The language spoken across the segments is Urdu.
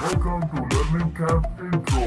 Welcome to Learning Camp Intro.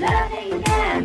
Learning Camp।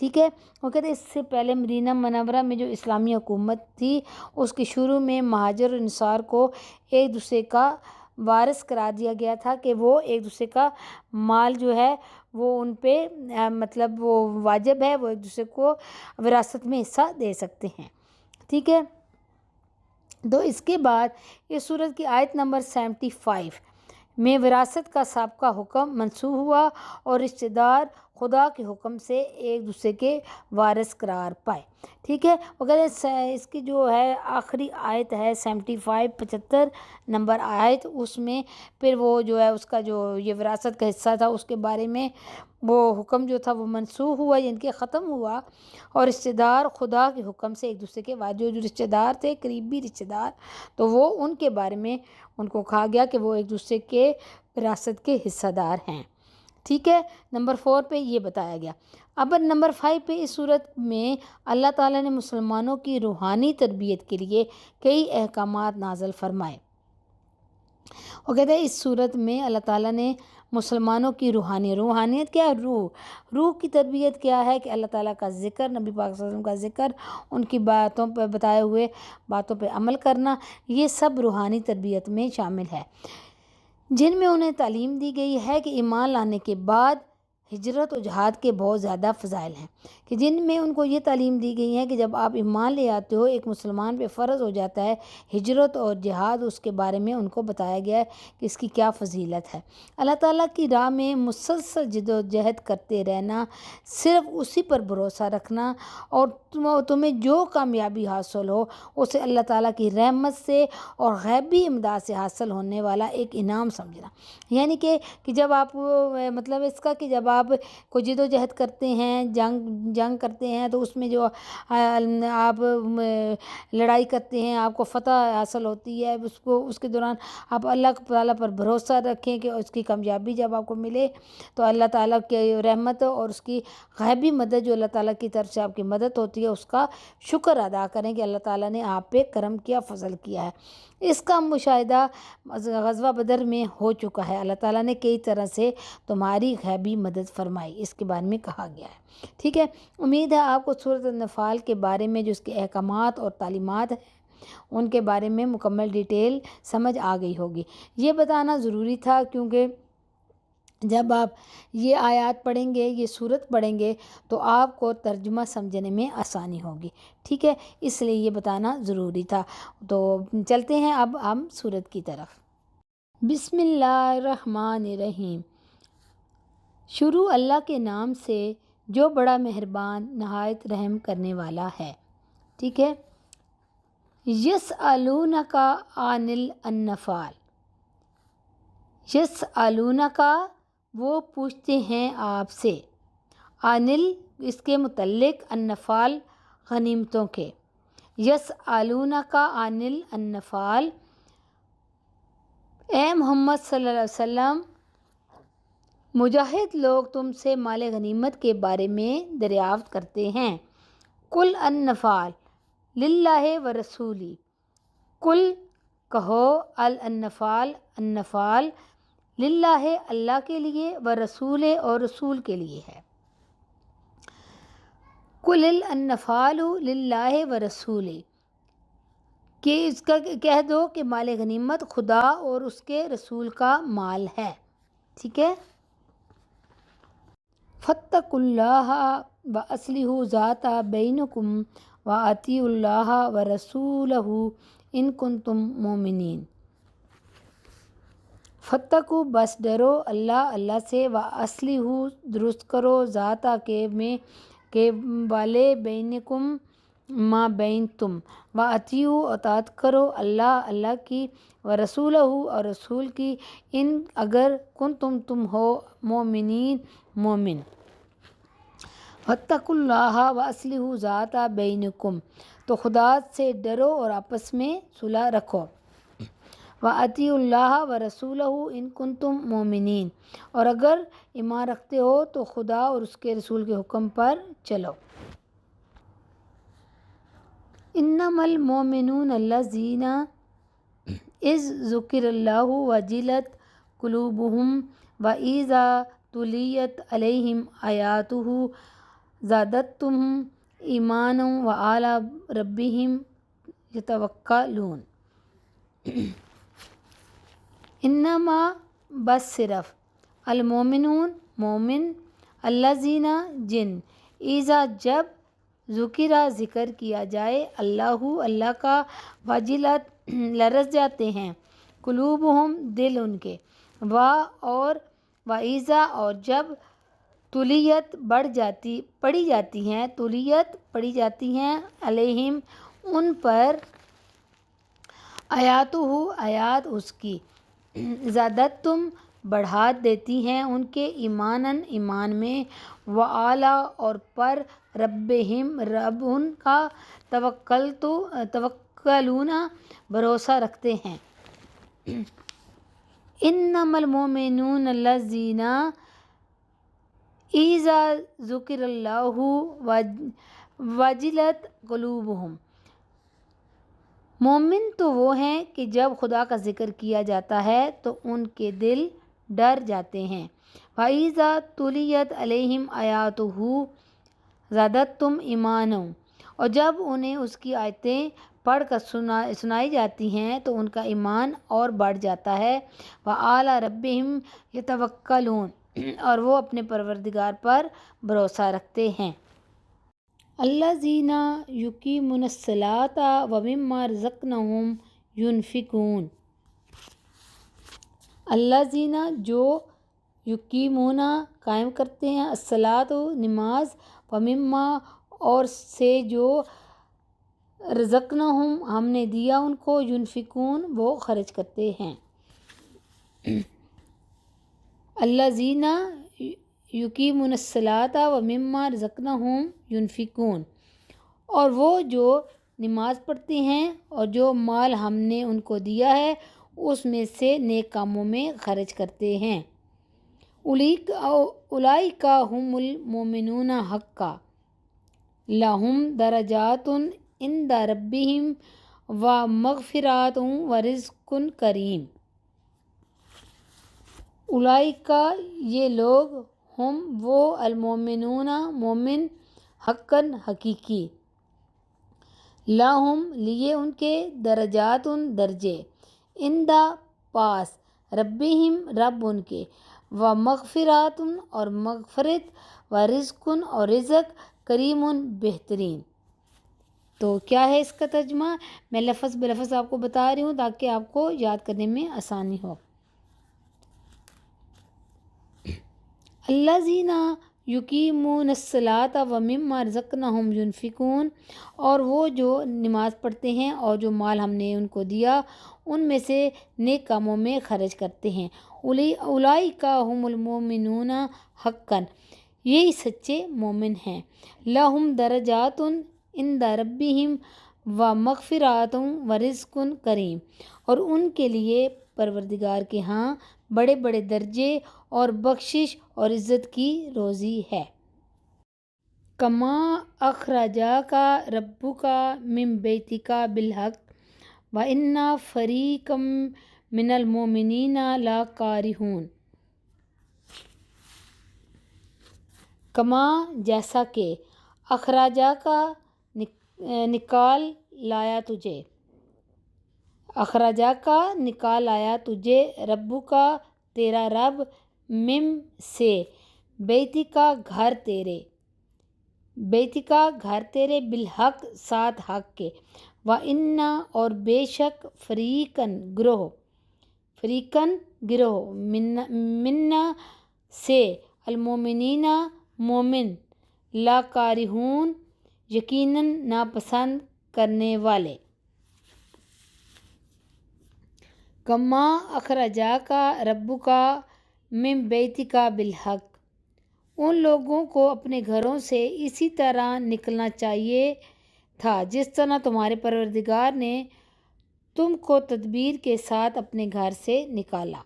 ٹھیک ہے. وہ کہتے ہیں اس سے پہلے مدینہ منورہ میں جو اسلامی حکومت تھی اس کے شروع میں مہاجر و انصار کو ایک دوسرے کا وارث قرار دیا گیا تھا کہ وہ ایک دوسرے کا مال جو ہے وہ ان پہ مطلب وہ واجب ہے، وہ ایک دوسرے کو وراثت میں حصہ دے سکتے ہیں. ٹھیک ہے. تو اس کے بعد اس سورت کی آیت نمبر 75 میں وراثت کا سابقہ حکم منسوخ ہوا اور رشتہ دار خدا کے حکم سے ایک دوسرے کے وارث قرار پائے. ٹھیک ہے. اگر اس کی جو ہے آخری آیت ہے 75 نمبر آیت، اس میں پھر وہ جو ہے اس کا جو یہ وراثت کا حصہ تھا اس کے بارے میں وہ حکم جو تھا وہ منسوخ ہوا، یعنی کہ ختم ہوا، اور رشتہ دار خدا کے حکم سے ایک دوسرے کے جو رشتہ دار تھے قریبی رشتہ دار، تو وہ ان کے بارے میں ان کو کہا گیا کہ وہ ایک دوسرے کے وراثت کے حصہ دار ہیں. ٹھیک ہے. نمبر 4 پہ یہ بتایا گیا. اب نمبر 5 پہ اس صورت میں اللہ تعالیٰ نے مسلمانوں کی روحانی تربیت کے لیے کئی احکامات نازل فرمائے. وہ کہتے ہیں اس صورت میں اللہ تعالیٰ نے مسلمانوں کی روحانیت کیا ہے؟ روح کی تربیت کیا ہے کہ اللہ تعالیٰ کا ذکر، نبی پاک صلی اللہ علیہ وسلم کا ذکر، ان کی باتوں پہ بتائے ہوئے باتوں پہ عمل کرنا، یہ سب روحانی تربیت میں شامل ہے، جن میں انہیں تعلیم دی گئی ہے کہ ایمان لانے کے بعد ہجرت و جہاد کے بہت زیادہ فضائل ہیں، کہ جن میں ان کو یہ تعلیم دی گئی ہے کہ جب آپ ایمان لے آتے ہو ایک مسلمان پہ فرض ہو جاتا ہے ہجرت اور جہاد، اس کے بارے میں ان کو بتایا گیا ہے کہ اس کی کیا فضیلت ہے. اللہ تعالیٰ کی راہ میں مسلسل جد و جہد کرتے رہنا، صرف اسی پر بھروسہ رکھنا، اور تمہیں جو کامیابی حاصل ہو اسے اللہ تعالیٰ کی رحمت سے اور غیبی امداد سے حاصل ہونے والا ایک انعام سمجھنا. یعنی کہ جب آپ مطلب اس کا کہ جب آپ کو جد و جہد کرتے ہیں، جنگ کرتے ہیں، تو اس میں جو آپ لڑائی کرتے ہیں، آپ کو فتح حاصل ہوتی ہے، اس کے دوران آپ اللہ تعالیٰ پر بھروسہ رکھیں کہ اس کی کامیابی جب آپ کو ملے تو اللہ تعالیٰ کی رحمت اور اس کی غیبی مدد جو اللہ تعالیٰ کی طرف سے آپ کی مدد ہوتی ہے اس کا شکر ادا کریں کہ اللہ تعالیٰ نے آپ پہ کرم کیا، فضل کیا ہے. اس کا مشاہدہ غزوہ بدر میں ہو چکا ہے. اللہ تعالیٰ نے کئی طرح سے تمہاری غیبی مدد فرمائی، اس کے بارے میں کہا گیا ہے. ٹھیک ہے. امید ہے آپ کو سورۃ النفال کے بارے میں جو اس کے احکامات اور تعلیمات ہیں ان کے بارے میں مکمل ڈیٹیل سمجھ آ گئی ہوگی. یہ بتانا ضروری تھا کیونکہ جب آپ یہ آیات پڑھیں گے، یہ صورت پڑھیں گے تو آپ کو ترجمہ سمجھنے میں آسانی ہوگی. ٹھیک ہے. اس لیے یہ بتانا ضروری تھا. تو چلتے ہیں اب ہم صورت کی طرف. بسم اللہ الرحمن الرحیم. شروع اللہ کے نام سے جو بڑا مہربان نہایت رحم کرنے والا ہے. ٹھیک ہے. یسألونک عن الانفال. یسألونک وہ پوچھتے ہیں آپ سے، عن اس کے متعلق، النفال غنیمتوں کے. یسألونک عن الانفال، اے محمد صلی اللہ علیہ وسلم مجاہد لوگ تم سے مال غنیمت کے بارے میں دریافت کرتے ہیں. قل النفال للہ و رسولی. قل کہو، الانفال النفال للہ اللہ کے لیے، و رسول اور رسول کے لیے ہے. قل الانفال للہ و رسول، کہ اس کا کہہ دو کہ مال غنیمت خدا اور اس کے رسول کا مال ہے. ٹھیک ہے. فاتقوا اللہ واصلحوا ذات بینکم واطیعوا اللہ ورسولہ ان کنتم مؤمنین. فاتقوا بس ڈرو اللہ سے، واصلحوا درست کرو، ذات کے والے، بینکم ما بین تم، واطیعوا اطاعت کرو اللہ کی، ورسولہ اور رسول کی، ان اگر کنتم تم ہو مومنین مومن. واتقوا اللہ واصلحوا ذات بینکم، تو خدا سے ڈرو اور آپس میں صلح رکھو. واطیعوا اللہ ورسولہ ان کنتم مؤمنین، اور اگر ایمان رکھتے ہو تو خدا اور اس کے رسول کے حکم پر چلو. انما المؤمنون الذین اذ ذکر اللہ وجلت قلوبہم واذا تلیت علیہم آیاتہ زادتہم ایمانا وعلی ربہم یتوکلون۔ انما بس صرف المومنون مومن الذین جن اذا جب ذکرہ ذکر کیا جائے اللہ کا وجلت لرز جاتے ہیں قلوبہم دل ان کے اور اذا اور جب تلیت پڑھی جاتی ہیں علیہم ان پر آیاتہ آیات اس کی زادتہم بڑھا دیتی ہیں ان کے ایمان میں وعلی اور پر ربہم رب ان کا توکلون بھروسہ رکھتے ہیں۔ انما المؤمنون الذین اذا ذکر اللہ وجلت قلوبہم، مومن تو وہ ہیں کہ جب خدا کا ذکر کیا جاتا ہے تو ان کے دل ڈر جاتے ہیں۔ وَإِذَا تُلِيَتْ عَلَيْهِمْ آیَاتُهُ زَادَتْهُمْ ایمانا، اور جب انہیں اس کی آیتیں پڑھ کر سنائی جاتی ہیں تو ان کا ایمان اور بڑھ جاتا ہے۔ وَعَلَى رَبِّهِمْ يَتَوَکَّلُونَ، اور وہ اپنے پروردگار پر بھروسہ رکھتے ہیں۔ الذین یقیمون الصلاۃ ومما رزقناہم ینفقون، الذین جو یقیمون قائم کرتے ہیں الصلاۃ نماز ومما اور سے جو رزقناہم ہم نے دیا ان کو ینفقون وہ خرچ کرتے ہیں۔ الذین یقیمون الصلاۃ ومما رزقناہم ینفقون، اور وہ جو نماز پڑھتے ہیں اور جو مال ہم نے ان کو دیا ہے اس میں سے نیک کاموں میں خرچ کرتے ہیں۔ اولئک ھم المؤمنون حقا لہم درجات عند ربہم ومغفرۃ ورزق کریم۔ اولئک یہ لوگ ہم وہ المؤمنون مومن حقاً حقیقی لہم لیے ان کے درجات درجے عند پاس ربہم رب ان کے ومغفرۃ اور مغفرت ورزق اور رزق کریم بہترین۔ تو کیا ہے اس کا ترجمہ؟ میں لفظ بلفظ آپ کو بتا رہی ہوں تاکہ آپ کو یاد کرنے میں آسانی ہو۔ الذین یقیمون الصلاۃ ومما رزقناہم ینفقون، اور وہ جو نماز پڑھتے ہیں اور جو مال ہم نے ان کو دیا ان میں سے نیک کاموں میں خرچ کرتے ہیں۔ اولئک ھم المؤمنون حقا، یہی سچے مومن ہیں۔ لہم درجات عند ربہم ومغفرۃ ورزق کریم، اور ان کے لیے پروردگار کے ہاں بڑے بڑے درجے اور بخشش اور عزت کی روزی ہے۔ کما اخرجاک ربک من بیتک بالحق وان فریقا من المؤمنین لکارہون۔ کما جیسا کہ اخرجاک نکال لایا تجھے، اخرجاک نکال لایا تجھے ربک تیرا رب من سے بیتک گھر تیرے، بیتک گھر تیرے بالحق ساتھ حق کے، وَإِنَّ اور بے شک فریقاً گروہ منا سے المؤمنین مومن لکارہون یقیناً ناپسند کرنے والے۔ کما اخرجاک ربک من بیتک بالحق، ان لوگوں کو اپنے گھروں سے اسی طرح نکلنا چاہیے تھا جس طرح تمہارے پروردگار نے تم کو تدبیر کے ساتھ اپنے گھر سے نکالا۔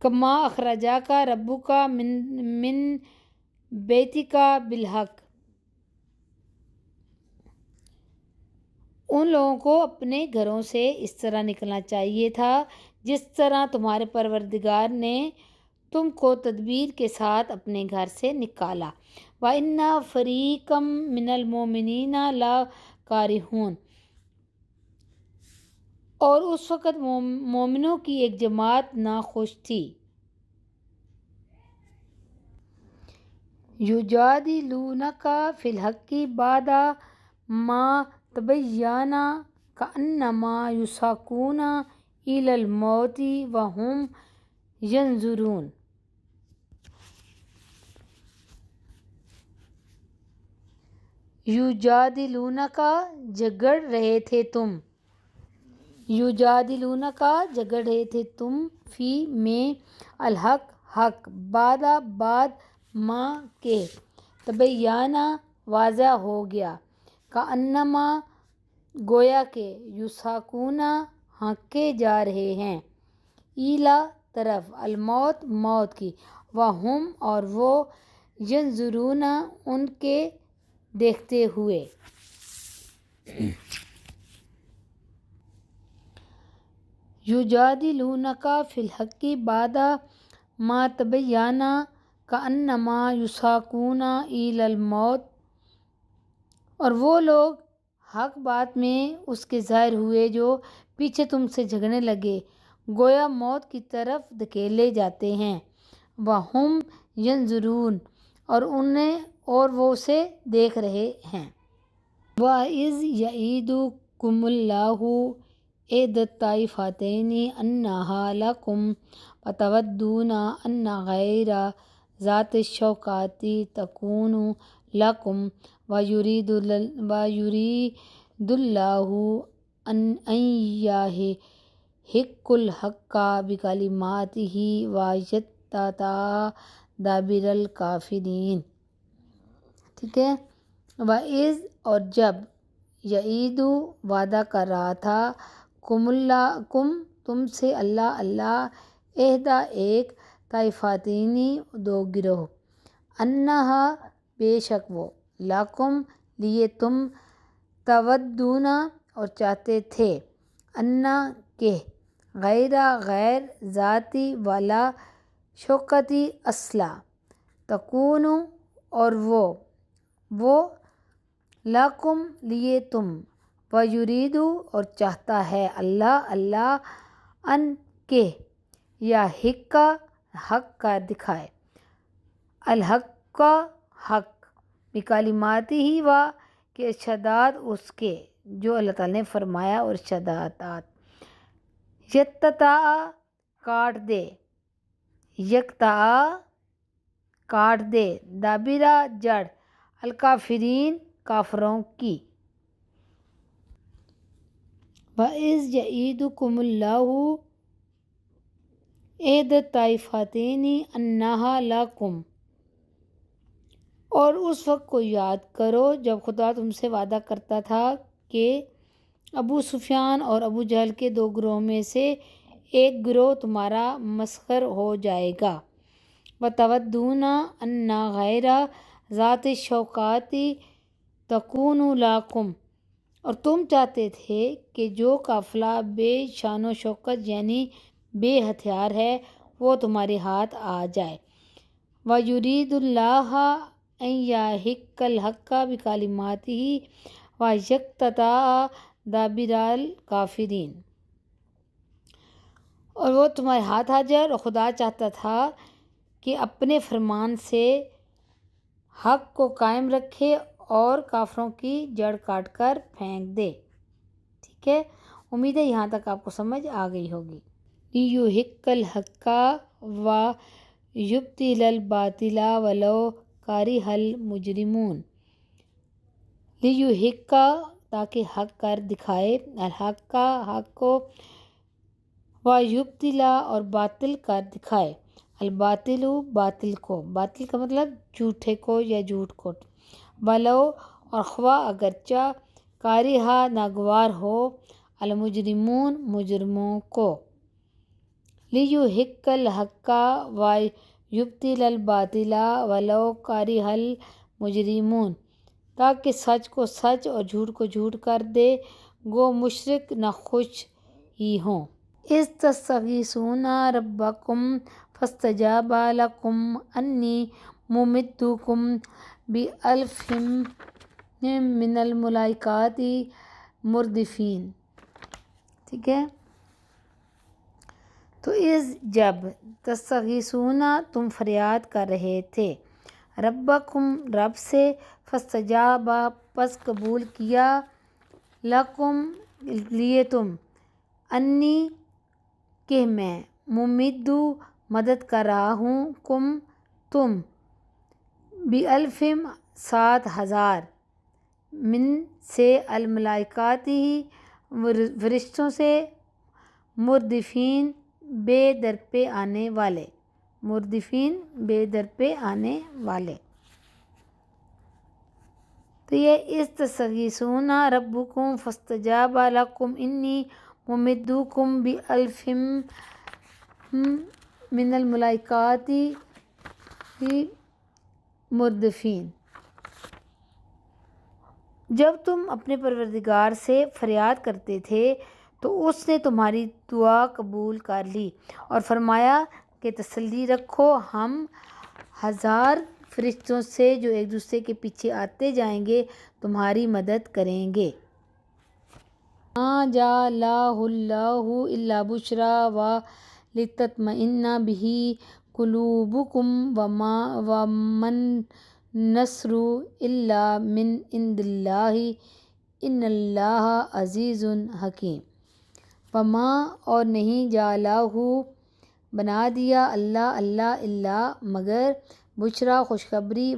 کما اخرجاک ربک من بیتک بالحق، ان لوگوں کو اپنے گھروں سے اس طرح نکلنا چاہیے تھا جس طرح تمہارے پروردگار نے تم کو تدبیر کے ساتھ اپنے گھر سے نکالا۔ وَإِنَّ فَرِيقًا مِّنَ الْمُؤْمِنِينَ لَكَارِهُونَ، اور اس وقت مومنوں کی ایک جماعت ناخوش تھی۔ يُجَادِلُونَكَ فِي الْحَقِّ بَعْدَ مَا تَبَيَّنَ كَأَنَّمَا يُسَاقُونَ إِلَى الْمَوْتِ وَهُمْ يَنْظُرُونَ۔ یجادلونک جھگڑ رہے تھے تم، یجادلونک جھگڑ رہے تھے تم، فی میں الحق حق، بعد ما کہ تبینہ واضح ہو گیا، کأنما گویا کہ یساقون ہانکے جا رہے ہیں، الی طرف الموت موت کی، وہم اور وہ ینظرون ان کے دیکھتے ہوئے۔ یجادلونک فی الحق بعد ما تبین کأنما یساقون الی الموت، اور وہ لوگ حق بات میں اس کے ظاہر ہوئے جو پیچھے تم سے جھگڑنے لگے، گویا موت کی طرف دھکیلے جاتے ہیں، وَہُمْ يَنْظُرُونَ اور وہ اسے دیکھ رہے ہیں۔ وَإِذْ يَعِدُكُمُ اللَّهُ إِحْدَى الطَّائِفَتَيْنِ أَنَّهَا لَكُمْ وَتَوَدُّونَ أَنَّ غَيْرَ ذَاتِ الشَّوْكَةِ تَكُونُ لَكُمْ وَيُرِيدُ اللَّهُ أَن يَحِقَّ الْحَقَّ بِكَلِمَاتِهِ وَيَقْطَعَ دَابِرَ الْكَافِرِينَ۔ ٹھیک ہے۔ وَإِذْ اور جب، یعید وعدہ کر رہا تھا، کم تم سے اللہ احدیٰ ایک، طائفتین دو گروہ، انہا بے شک وہ، لکم لیے تم، تودون اور چاہتے تھے، انا کہ، غیر ذاتی والا شوکتی اسلحہ، تکون اور وہ لکم لیے تم، ویرید اور چاہتا ہے اللہ ان کہ یحق حق کا دکھائے، الحق کا حق، بکلماتہ و کہ ارشادات اس کے، جو اللہ تعالیٰ نے فرمایا، اور ارشادات، یقطع کاٹ دے، دابرہ جڑ، الکافرین کافروں کی۔ وَإِذْ يَعِدُكُمُ اللَّهُ إِحْدَى الطَّائِفَتَيْنِ أَنَّهَا لَكُمْ، اور اس وقت کو یاد کرو جب خدا تم سے وعدہ کرتا تھا کہ ابو سفیان اور ابو جہل کے دو گروہوں میں سے ایک گروہ تمہارا مسخر ہو جائے گا، وَتَوَدُّونَ أَنَّ غَيْرَ ذَاتِ الشَّوْكَةِ تَكُونُ لَكُمْ، اور تم چاہتے تھے کہ جو قافلہ بے شان و شوکت یعنی بے ہتھیار ہے وہ تمہارے ہاتھ آ جائے، وَيُرِيدُ اللَّهُ أَن يَحِقَّ الْحَقَّ بِكَلِمَاتِهِ وَيَقْطَعَ دَابِرَ الْكَافِرِينَ، اور وہ تمہارے ہاتھ آ جائے، اور خدا چاہتا تھا کہ اپنے فرمان سے حق کو قائم رکھے اور کافروں کی جڑ کاٹ کر پھینک دے۔ ٹھیک ہے، امید ہے یہاں تک آپ کو سمجھ آ گئی ہوگی۔ لِیُحِقَّ الْحَقَّ وَیُبْطِلَ الْبَاطِلَ وَلَوْ کَرِہَ الْمُجْرِمُونَ۔ لِیُحِقَّ تاکہ حق کر دکھائے، الحق حق کو، وَیُبْطِلَ اور باطل کر دکھائے، الباطل باطل کو، باطل کا مطلب جھوٹے کو یا جھوٹ کو، ولو اور خواہ اگرچہ، کارہا ناگوار ہو، المجرمون مجرموں کو، لِیُحِقَّ الْحَقَّ وَیُبْطِلَ الْبَاطِلَ وَلَوْ کَرِہَ الْمُجْرِمُونَ، تاکہ سچ کو سچ اور جھوٹ کو جھوٹ کر دے، گو مشرک ناخوش ہی ہوں۔ اِذْ تَسْتَغِیثُونَ رَبَّکُمْ فاستجاب لکم انی ممدکم بألف من الملائکات مردفین. ٹھیک ہے. تو اس جب تستغیثون تم فریاد کر رہے تھے ربکم رب سے فاستجاب پس قبول کیا لکم لیے تم انی کہ میں ممدو مدد کر رہا ہوں کم تم بألف 7,000 من سے الملائکاتی فرشتوں سے مردفین بے در پہ آنے والے. مردفین بے در پہ آنے والے. تو یہ استغیثون ربکم فاستجاب لکم انی ممدکم بألف من الملائکات مردفین. جب تم اپنے پروردگار سے فریاد کرتے تھے تو اس نے تمہاری دعا قبول کر لی اور فرمایا کہ تسلی رکھو ہم 1000 فرشتوں سے جو ایک دوسرے کے پیچھے آتے جائیں گے تمہاری مدد کریں گے. ما جعلہ اللہ الا بشرا ولتطمئن بہ قلوبکم ومن نصر الا من عند اللہ ان اللہ عزیز حکیم. وما اور نہیں جعلہ بنا دیا اللہ الا مگر بشرا خوشخبری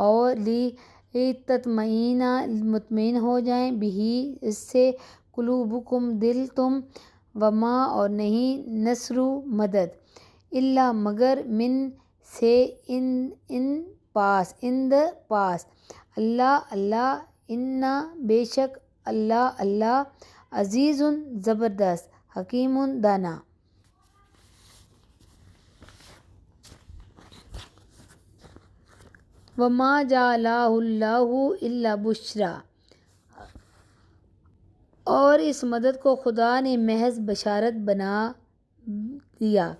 اور تطمئن مطمئن ہو جائیں بہی اس سے قلوبکم دل تم وما اور نہیں نصر مدد الا مگر من سے ان پاس اللہ انا بے شک اللہ عزیز زبردست حکیم دانا. وما جعلہ اللہ الا بشرا اور اس مدد کو خدا نے محض بشارت بنا دیا.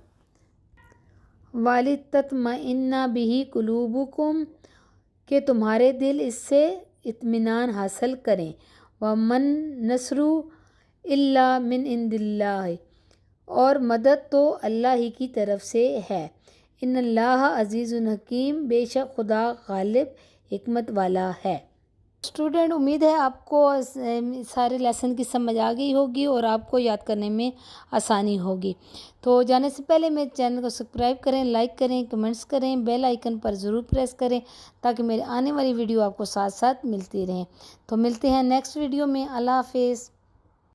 وَلِتَطْمَئِنَّ بِهِ قُلُوبُكُمْ کہ تمہارے دل اس سے اطمینان حاصل کریں. وَمَن نَصْرُ إِلَّا مِنْ عِنْدِ اللَّهِ اور مدد تو اللہ ہی کی طرف سے ہے. ان اللہ عزیز حکیم بے شک خدا غالب حکمت والا ہے. اسٹوڈنٹ امید ہے آپ کو سارے لیسن کی سمجھ آ گئی ہوگی اور آپ کو یاد کرنے میں آسانی ہوگی. تو جانے سے پہلے میرے چینل کو سبسکرائب کریں، لائک کریں، کمنٹس کریں، بیل آئیکن پر ضرور پریس کریں تاکہ میرے آنے والی ویڈیو آپ کو ساتھ ساتھ ملتی رہیں. تو ملتے ہیں نیکسٹ ویڈیو میں. اللہ حافظ.